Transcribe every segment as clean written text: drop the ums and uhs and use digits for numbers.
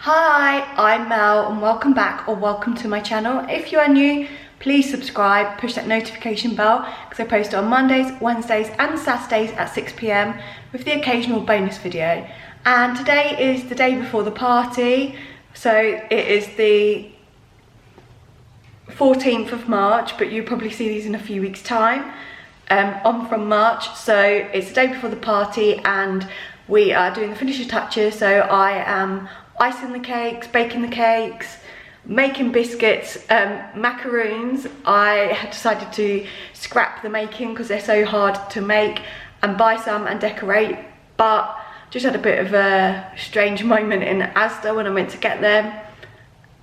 Hi, I'm Mel and welcome back or welcome to my channel. If you are new, please subscribe, push that notification bell because I post on Mondays, Wednesdays and Saturdays at 6 PM with the occasional bonus video. And today is the day before the party, so it is the 14th of March, but you'll probably see these in a few weeks time. I'm from March, so it's the day before the party and we are doing the finishing touches. So I am icing the cakes, baking the cakes, making biscuits, macaroons. I had decided to scrap the making because they're so hard to make and buy some and decorate, but just had a bit of a strange moment in Asda when I went to get them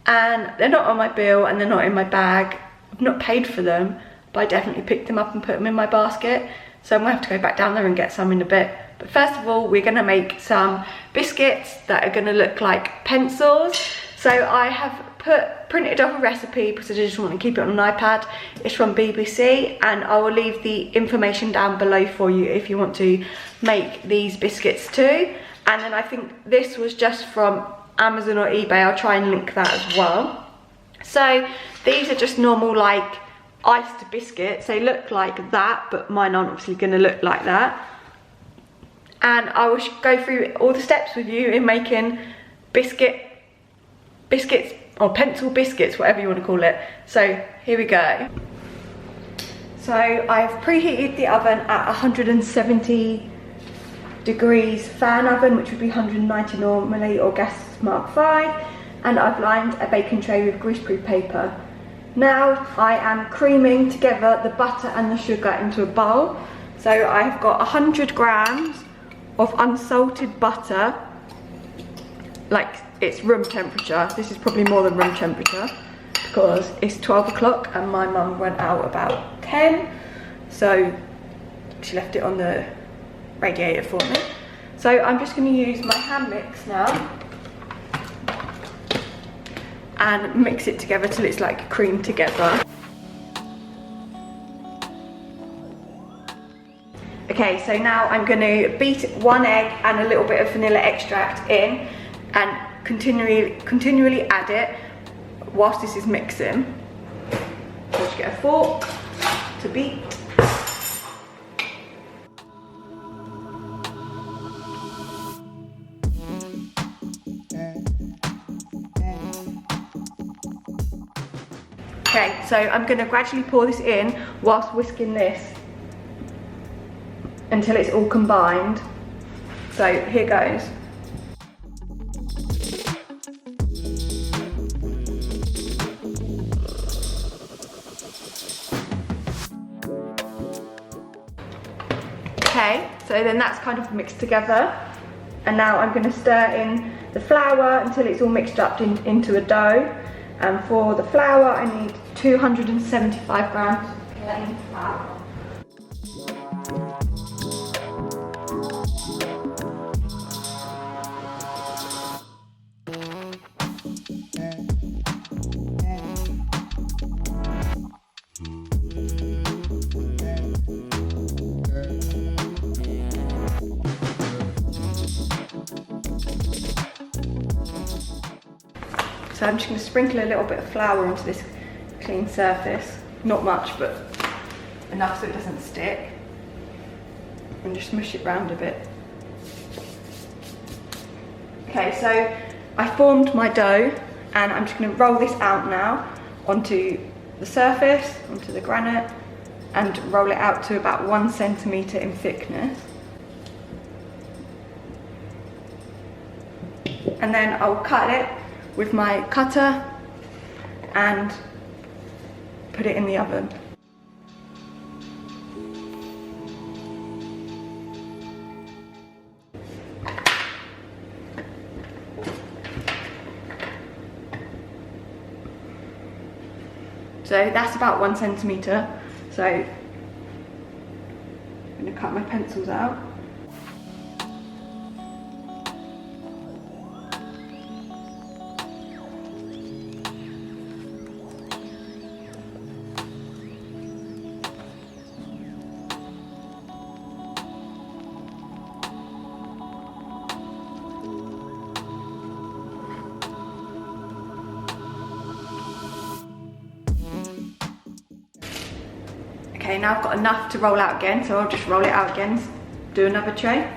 and they're not on my bill and they're not in my bag. I've not paid for them, but I definitely picked them up and put them in my basket, so I'm gonna have to go back down there and get some in a bit. But first of all, we're gonna make some biscuits that are gonna look like pencils. So I have printed off a recipe because I just want to keep it on an iPad. It's from BBC and I will leave the information down below for you if you want to make these biscuits too. And then I think this was just from Amazon or eBay. I'll try and link that as well. So these are just normal like iced biscuits. They look like that, but mine aren't obviously gonna look like that. And I will go through all the steps with you in making biscuits or pencil biscuits, whatever you want to call it. So here we go. So I've preheated the oven at 170 degrees fan oven, which would be 190 normally, or gas mark 5, and I've lined a baking tray with greaseproof paper. Now I am creaming together the butter and the sugar into a bowl. So I've got 100 grams of unsalted butter, like it's room temperature. This is probably more than room temperature because it's 12 o'clock and my mum went out about 10, so she left it on the radiator for me. So I'm just going to use my hand mix now and mix it together till it's like cream together. Okay, so now I'm going to beat 1 egg and a little bit of vanilla extract in and continually add it whilst this is mixing. So just get a fork to beat. Okay, so I'm going to gradually pour this in whilst whisking this until it's all combined. So here goes. Okay, so then that's kind of mixed together. And now I'm going to stir in the flour until it's all mixed up into a dough. And for the flour, I need 275 grams of plain flour. So I'm just going to sprinkle a little bit of flour onto this clean surface. Not much, but enough so it doesn't stick. And just smush it round a bit. Okay, so I formed my dough and I'm just going to roll this out now onto the surface, onto the granite, and roll it out to about 1 centimetre in thickness. And then I'll cut it with my cutter and put it in the oven. So that's about 1 centimetre. So I'm going to cut my pencils out. Okay, now I've got enough to roll out again, so I'll just roll it out again, do another tray.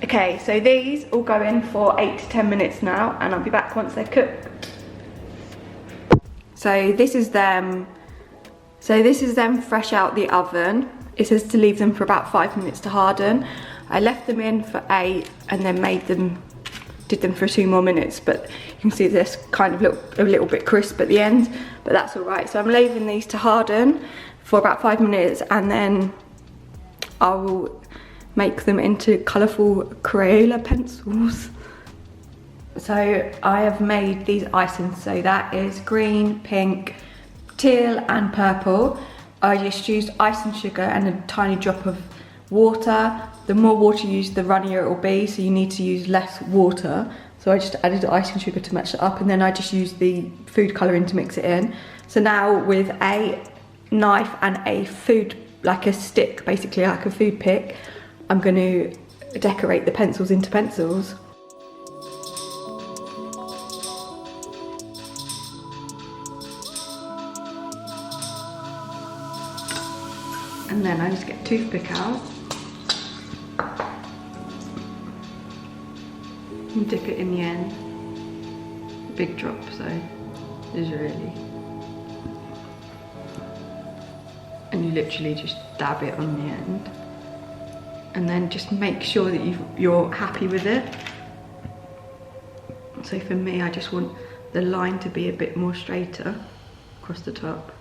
Okay, so these all go in for 8 to 10 minutes now, and I'll be back once they're cooked. So this is them fresh out the oven. It says to leave them for about 5 minutes to harden. I left them in for 8 and then did them for 2 more minutes, but you can see this kind of look a little bit crisp at the end, but that's all right. So I'm leaving these to harden for about 5 minutes, and then I will make them into colourful Crayola pencils. So I have made these icings, so that is green, pink, teal and purple. I just used icing sugar and a tiny drop of water. The more water you use, the runnier it will be, so you need to use less water. So I just added icing sugar to match it up, and then I just used the food colouring to mix it in. So now with a knife and a like a stick, basically like a food pick, I'm going to decorate the pencils into pencils. And then I just get a toothpick out and dip it in the end. A big drop, so it's really. And you literally just dab it on the end. And then just make sure that you're happy with it. So for me, I just want the line to be a bit more straighter across the top.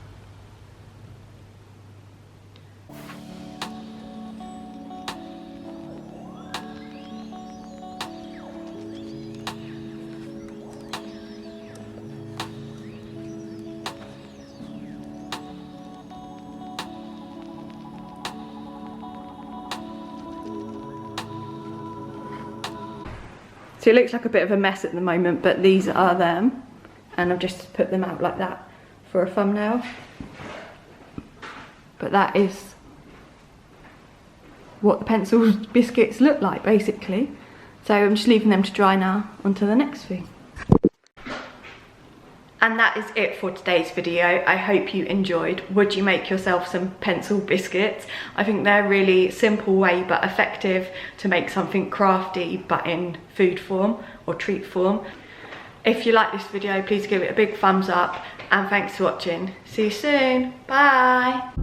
So it looks like a bit of a mess at the moment, but these are them, and I've just put them out like that for a thumbnail. But that is what the pencil biscuits look like, basically. So I'm just leaving them to dry now, onto the next thing. And that is it for today's video. I hope you enjoyed. Would you make yourself some pencil biscuits? I think they're a really simple way but effective to make something crafty but in food form or treat form. If you like this video, please give it a big thumbs up, and thanks for watching. See you soon. Bye.